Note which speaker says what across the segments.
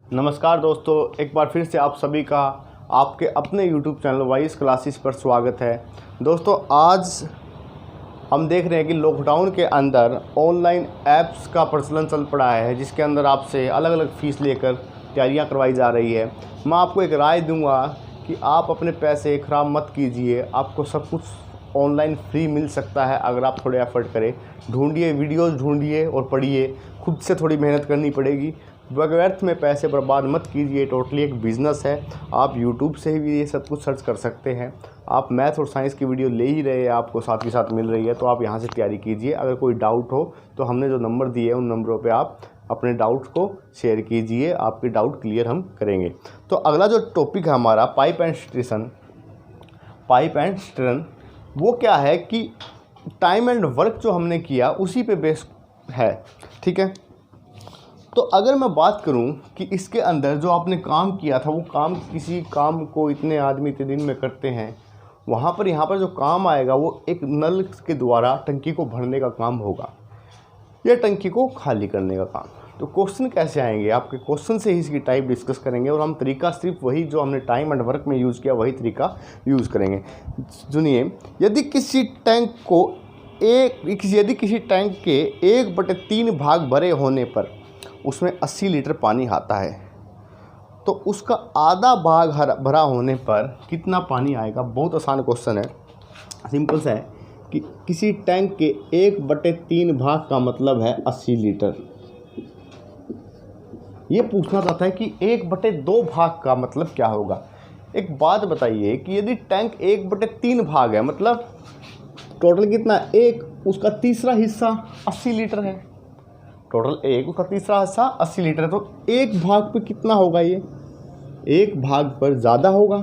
Speaker 1: नमस्कार दोस्तों, एक बार फिर से आप सभी का आपके अपने YouTube चैनल वाइस क्लासेस पर स्वागत है। दोस्तों, आज हम देख रहे हैं कि लॉकडाउन के अंदर ऑनलाइन ऐप्स का प्रचलन चल पड़ा है, जिसके अंदर आपसे अलग अलग फ़ीस लेकर तैयारियां करवाई जा रही है। मैं आपको एक राय दूंगा कि आप अपने पैसे ख़राब मत कीजिए। आपको सब कुछ ऑनलाइन फ्री मिल सकता है अगर आप थोड़े एफर्ट करें। ढूंढिए, वीडियोस ढूंढिए और पढ़िए। खुद से थोड़ी मेहनत करनी पड़ेगी। व्यर्थ में पैसे बर्बाद मत कीजिए। टोटली एक बिज़नेस है। आप यूट्यूब से भी ये सब कुछ सर्च कर सकते हैं। आप मैथ और साइंस की वीडियो ले ही रहे हैं, आपको साथ के साथ मिल रही है, तो आप यहाँ से तैयारी कीजिए। अगर कोई डाउट हो तो हमने जो नंबर दिए हैं उन नंबरों पे आप अपने डाउट्स को शेयर कीजिए। आपके डाउट क्लियर हम करेंगे। तो अगला जो टॉपिक है हमारा पाइप एंड स्टेरन, वो क्या है कि टाइम एंड वर्क जो हमने किया उसी पे बेस है। ठीक है, तो अगर मैं बात करूं कि इसके अंदर जो आपने काम किया था, वो काम, किसी काम को इतने आदमी इतने दिन में करते हैं, वहाँ पर यहाँ पर जो काम आएगा वो एक नल के द्वारा टंकी को भरने का काम होगा या टंकी को खाली करने का काम। तो क्वेश्चन कैसे आएंगे, आपके क्वेश्चन से ही इसकी टाइप डिस्कस करेंगे और हम तरीका सिर्फ वही जो हमने टाइम एंड वर्क में यूज़ किया वही तरीका यूज़ करेंगे। सुनिए, यदि किसी टैंक के 1/3 भाग भरे होने पर उसमें 80 लीटर पानी आता है, तो उसका आधा भाग भरा होने पर कितना पानी आएगा। बहुत आसान क्वेश्चन है, सिंपल सा है कि किसी टैंक के 1/3 भाग का मतलब है 80 लीटर। ये पूछना चाहता है कि 1/2 भाग का मतलब क्या होगा। एक बात बताइए कि यदि टैंक 1/3 भाग है, मतलब टोटल कितना, एक उसका तीसरा हिस्सा 80 लीटर है। टोटल एक उसका तीसरा हिस्सा 80 लीटर है, तो एक भाग पे कितना होगा। ये एक भाग पर ज़्यादा होगा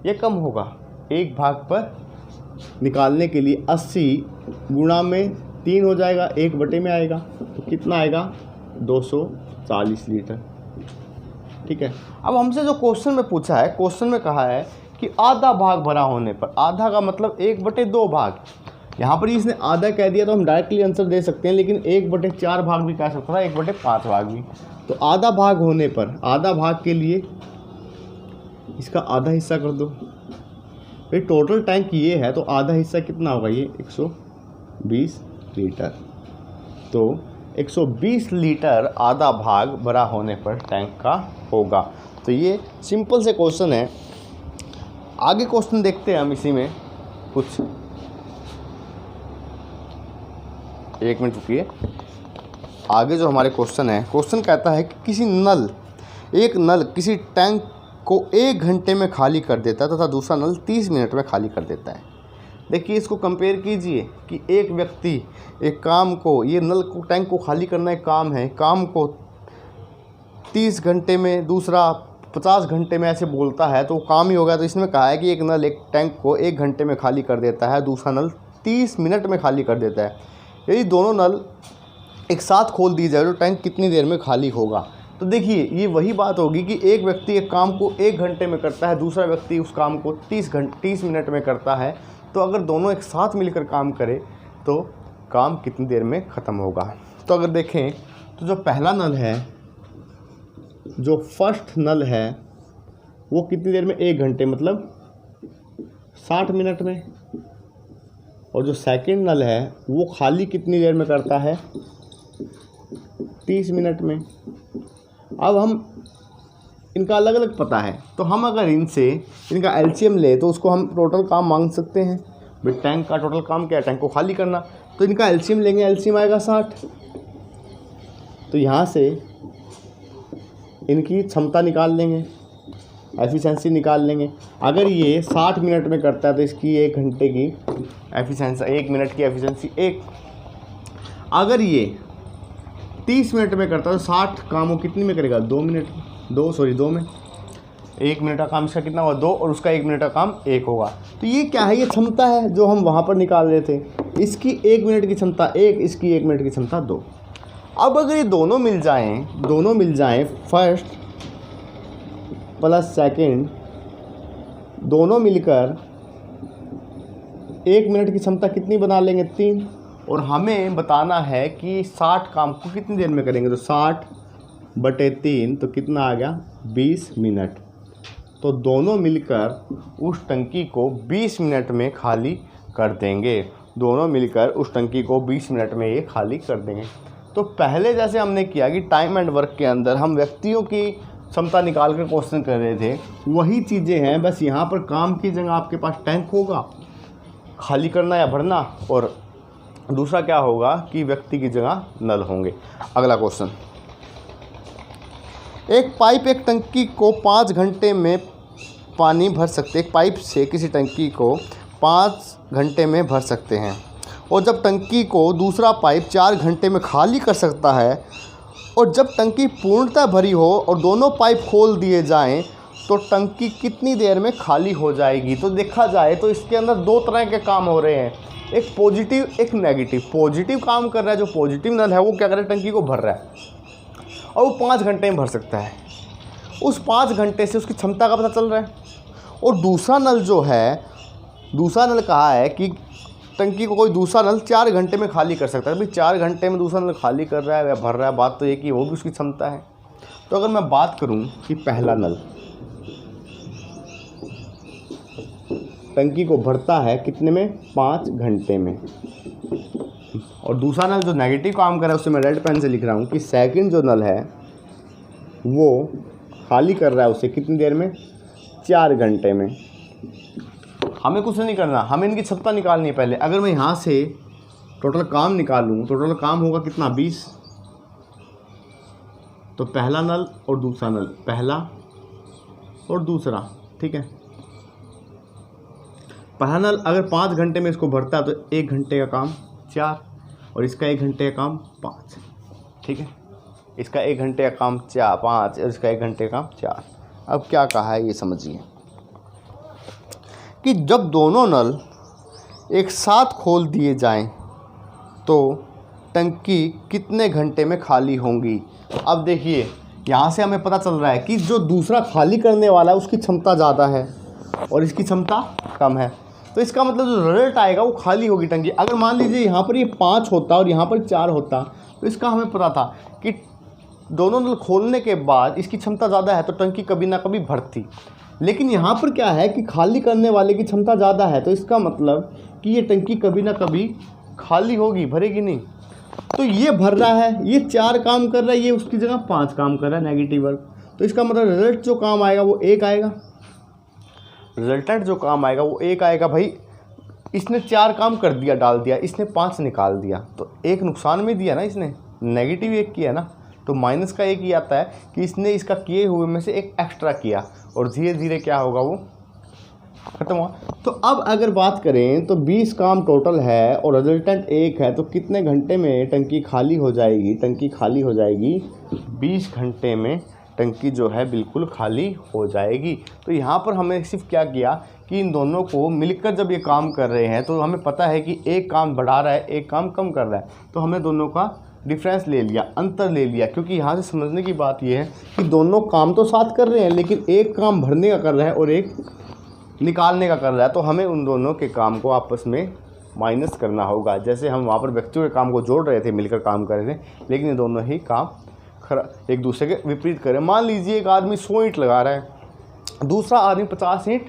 Speaker 1: या कम होगा। एक भाग पर निकालने के लिए 80 गुणा में 3 हो जाएगा, 1/में आएगा, तो कितना आएगा 240 लीटर। ठीक है, अब हमसे जो क्वेश्चन में पूछा है, क्वेश्चन में कहा है कि आधा भाग भरा होने पर, आधा का मतलब 1/2 भाग। यहाँ पर इसने आधा कह दिया तो हम डायरेक्टली आंसर दे सकते हैं, लेकिन 1/4 भाग भी कह सकता था, 1/5 भाग भी। तो आधा भाग होने पर, आधा भाग के लिए इसका आधा हिस्सा कर दो। भाई टोटल टैंक ये है तो आधा हिस्सा कितना होगा, ये 120 लीटर। तो 120 लीटर आधा भाग भरा होने पर टैंक का होगा। तो ये सिंपल से क्वेश्चन है। आगे क्वेश्चन देखते हैं हम इसी में कुछ। एक मिनट रुकिए। आगे जो हमारे क्वेश्चन है, क्वेश्चन कहता है कि एक नल किसी टैंक को 1 घंटे में खाली कर देता है तथा दूसरा नल 30 मिनट में खाली कर देता है। देखिए, इसको कंपेयर कीजिए कि एक व्यक्ति एक काम को, ये नल को, टैंक को खाली करना एक काम है, काम को 30 घंटे में, दूसरा 50 घंटे में ऐसे बोलता है, तो काम ही होगा। तो इसमें कहा है कि एक नल एक टैंक को 1 घंटे में खाली कर देता है, दूसरा नल 30 मिनट में खाली कर देता है। यदि दोनों नल एक साथ खोल दी जाए तो टैंक कितनी देर में खाली होगा। तो देखिए, ये वही बात होगी कि एक व्यक्ति एक काम को 1 घंटे में करता है, दूसरा व्यक्ति उस काम को 30 मिनट में करता है। तो अगर दोनों एक साथ मिलकर काम करें तो काम कितनी देर में ख़त्म होगा। तो अगर देखें तो जो पहला नल है, जो फर्स्ट नल है, वो कितनी देर में, 1 घंटे मतलब 60 मिनट में। और जो सेकंड नल है वो खाली कितनी देर में करता है, 30 मिनट में। अब हम इनका अलग अलग पता है, तो हम अगर इनका एलसीएम ले तो उसको हम टोटल काम मांग सकते हैं। भाई टैंक का टोटल काम क्या है, टैंक को खाली करना। तो इनका एलसीएम लेंगे, एलसीएम आएगा 60। तो यहाँ से इनकी क्षमता निकाल लेंगे, एफिशिएंसी निकाल लेंगे। अगर ये 60 मिनट में करता है तो इसकी 1 घंटे की एफिशिएंसी, 1 मिनट की एफिशिएंसी 1। अगर ये 30 मिनट में करता है तो 60 कामों कितनी में करेगा, 2 में। 1 मिनट का काम इसका कितना होगा, 2, और उसका 1 मिनट का काम 1 होगा। तो ये क्या है, ये क्षमता है जो हम वहाँ पर निकाल रहे थे। इसकी 1 मिनट की क्षमता 1, इसकी 1 मिनट की क्षमता 2। अब अगर ये दोनों मिल जाएं, फर्स्ट प्लस सेकंड, दोनों मिलकर 1 मिनट की क्षमता कितनी बना लेंगे, 3। और हमें बताना है कि 60 काम को कितनी देर में करेंगे। तो 60 बटे 3 तो कितना आ गया 20 मिनट। तो दोनों मिलकर उस टंकी को 20 मिनट में खाली कर देंगे। दोनों मिलकर उस टंकी को 20 मिनट में ये खाली कर देंगे। तो पहले जैसे हमने किया कि टाइम एंड वर्क के अंदर हम व्यक्तियों की क्षमता निकाल कर क्वेश्चन कर रहे थे, वही चीज़ें हैं, बस यहाँ पर काम की जगह आपके पास टैंक होगा खाली करना या भरना, और दूसरा क्या होगा कि व्यक्ति की जगह नल होंगे। अगला क्वेश्चन, एक पाइप एक टंकी को 5 घंटे में पानी भर सकते, एक पाइप से किसी टंकी को 5 घंटे में भर सकते हैं, और जब टंकी को दूसरा पाइप 4 घंटे में खाली कर सकता है, और जब टंकी पूर्णतः भरी हो और दोनों पाइप खोल दिए जाएं तो टंकी कितनी देर में खाली हो जाएगी। तो देखा जाए तो इसके अंदर दो तरह के काम हो रहे हैं, एक पॉजिटिव एक नेगेटिव। पॉजिटिव काम कर रहा है, जो पॉजिटिव नल है वो क्या कर रहा है, टंकी को भर रहा है और वो 5 घंटे में भर सकता है। उस 5 घंटे से उसकी क्षमता का पता चल रहा है। और दूसरा नल जो है, दूसरा नल कहा है कि टंकी को कोई दूसरा नल 4 घंटे में खाली कर सकता है। भाई 4 घंटे में दूसरा नल खाली कर रहा है या भर रहा है, बात तो ये कि वो भी उसकी क्षमता है। तो अगर मैं बात करूं कि पहला नल टंकी को भरता है कितने में, 5 घंटे में, और दूसरा नल जो नेगेटिव काम कर रहा है उससे मैं रेड पेन से लिख रहा हूँ कि सेकंड जो नल है वो खाली कर रहा है उसे कितनी देर में, 4 घंटे में। हमें कुछ नहीं करना, हमें इनकी क्षमता निकालनी है पहले। अगर मैं यहाँ से टोटल काम निकालूँ तो टोटल काम होगा कितना, 20। तो पहला नल और दूसरा नल, पहला और दूसरा, ठीक है। पहला नल अगर 5 घंटे में इसको भरता है तो 1 घंटे का काम 4, और इसका 1 घंटे का काम 5, ठीक है। इसका 1 घंटे का काम 5 और इसका 1 घंटे का काम 4। अब क्या कहा है ये समझिए कि जब दोनों नल एक साथ खोल दिए जाएं तो टंकी कितने घंटे में खाली होंगी। अब देखिए यहाँ से हमें पता चल रहा है कि जो दूसरा खाली करने वाला है उसकी क्षमता ज़्यादा है और इसकी क्षमता कम है। तो इसका मतलब जो रिजल्ट आएगा वो खाली होगी टंकी। अगर मान लीजिए यहाँ पर ये 5 होता और यहाँ पर 4 होता तो इसका हमें पता था कि दोनों नल खोलने के बाद इसकी क्षमता ज़्यादा है तो टंकी कभी ना कभी भरती। लेकिन यहाँ पर क्या है कि खाली करने वाले की क्षमता ज़्यादा है, तो इसका मतलब कि ये टंकी कभी ना कभी खाली होगी, भरेगी नहीं। तो ये भर रहा है, ये 4 काम कर रहा है, ये उसकी जगह 5 काम कर रहा है, नेगेटिव वर्क। तो इसका मतलब रिजल्ट जो काम आएगा वो 1 आएगा, रिजल्टेंट जो काम आएगा वो 1 आएगा। भाई इसने 4 काम कर दिया, डाल दिया, इसने 5 निकाल दिया, तो 1 नुकसान में दिया ना, इसने नेगेटिव 1 किया ना, तो माइनस का 1 ही आता है कि इसने इसका किए हुए में से 1 एक्स्ट्रा किया और धीरे धीरे क्या होगा वो खत्म हुआ। तो अब अगर बात करें तो 20 काम टोटल है और रिजल्टेंट 1 है, तो कितने घंटे में टंकी खाली हो जाएगी। टंकी खाली हो जाएगी 20 घंटे में, टंकी जो है बिल्कुल खाली हो जाएगी। तो यहाँ पर हमने सिर्फ क्या किया कि इन दोनों को मिलकर जब ये काम कर रहे हैं तो हमें पता है कि एक काम बढ़ा रहा है, एक काम कम कर रहा है, तो हमने दोनों का डिफरेंस ले लिया, अंतर ले लिया। क्योंकि यहाँ से समझने की बात यह है कि दोनों काम तो साथ कर रहे हैं लेकिन एक काम भरने का कर रहा है और एक निकालने का कर रहा है, तो हमें उन दोनों के काम को आपस में माइनस करना होगा। जैसे हम वहाँ पर व्यक्तियों के काम को जोड़ रहे थे, मिलकर काम कर रहे थे, लेकिन ये दोनों ही काम एक दूसरे के विपरीत करें। मान लीजिए एक आदमी 100 ईंट लगा रहा है, दूसरा आदमी 50 ईंट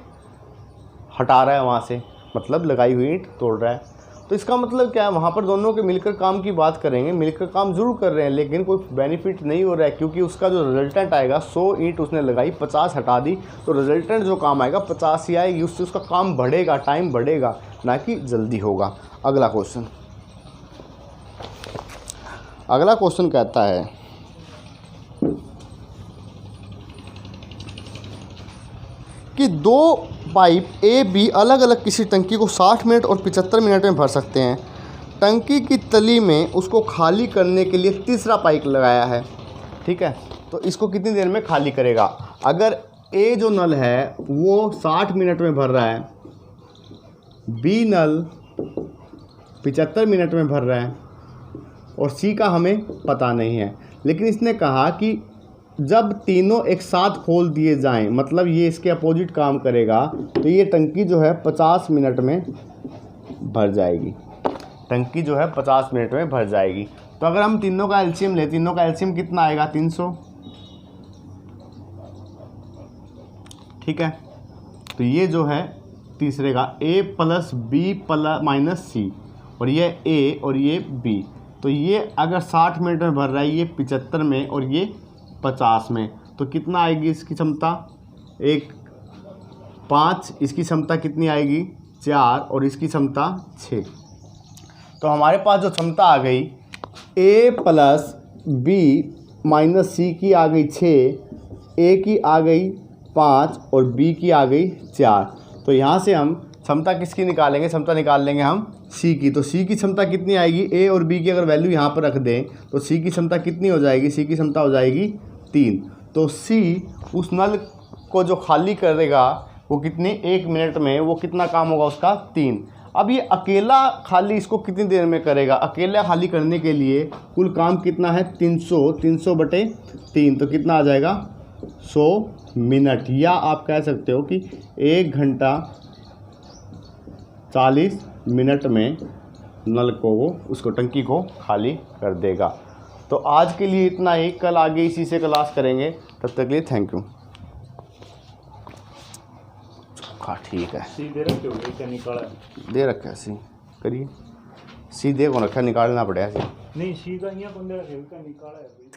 Speaker 1: हटा रहा है वहाँ से, मतलब लगाई हुई ईंट तोड़ रहा है। तो इसका मतलब क्या है, वहाँ पर दोनों के मिलकर काम की बात करेंगे, मिलकर काम जरूर कर रहे हैं लेकिन कोई बेनिफिट नहीं हो रहा है, क्योंकि उसका जो रिजल्टेंट आएगा 100 ईंट उसने लगाई, 50 हटा दी, तो रिजल्टेंट जो काम आएगा 50 ही आएगी। उससे उसका काम बढ़ेगा, टाइम बढ़ेगा, ना कि जल्दी होगा। अगला क्वेश्चन, अगला क्वेश्चन कहता है कि 2 पाइप ए बी अलग अलग किसी टंकी को 60 मिनट और 75 मिनट में भर सकते हैं। टंकी की तली में उसको खाली करने के लिए तीसरा पाइप लगाया है, ठीक है। तो इसको कितनी देर में खाली करेगा। अगर ए जो नल है वो 60 मिनट में भर रहा है, बी नल 75 मिनट में भर रहा है और सी का हमें पता नहीं है, लेकिन इसने कहा कि जब तीनों एक साथ खोल दिए जाएं, मतलब ये इसके अपोजिट काम करेगा, तो ये टंकी जो है 50 मिनट में भर जाएगी। टंकी जो है 50 मिनट में भर जाएगी। तो अगर हम तीनों का एलसीएम लें, तीनों का एलसीएम कितना आएगा, 300, ठीक है। तो ये जो है तीसरे का a plus B plus minus C, और ये a और ये b। तो ये अगर 60 मिनट में भर रहा है, ये 75 में और ये 50 में, तो कितना आएगी इसकी क्षमता? 5। इसकी क्षमता कितनी आएगी? 4, और इसकी क्षमता 6। तो हमारे पास जो क्षमता आ गई a प्लस बी माइनस सी की आ गई 6, a की आ गई 5 और b की आ गई 4। तो यहाँ से हम क्षमता किसकी निकालेंगे? क्षमता निकाल लेंगे हम c की। तो c की क्षमता कितनी आएगी? a और b की अगर वैल्यू यहाँ पर रख दें तो c की क्षमता कितनी हो जाएगी? c की क्षमता हो जाएगी 3। तो c उस नल को जो खाली करेगा वो कितने 1 मिनट में, वो कितना काम होगा उसका? 3। अब ये अकेला खाली इसको कितनी देर में करेगा? अकेला खाली करने के लिए कुल काम कितना है? 300 बटे 3, तो कितना आ जाएगा? 100 मिनट। या आप कह सकते हो कि 1 घंटा 40 मिनट में नल को वो उसको टंकी को खाली कर देगा। तो आज के लिए इतना ही, कल आगे इसी से क्लास करेंगे। तब तक के लिए थैंक यू। हाँ ठीक है,
Speaker 2: दे रखे हो क्या? निकाला
Speaker 1: दे रखा है सी, करिए सी दे को रखा, निकालना पड़ेगा सी।
Speaker 2: नहीं सी का यहाँ बंदे रखे निकाला है।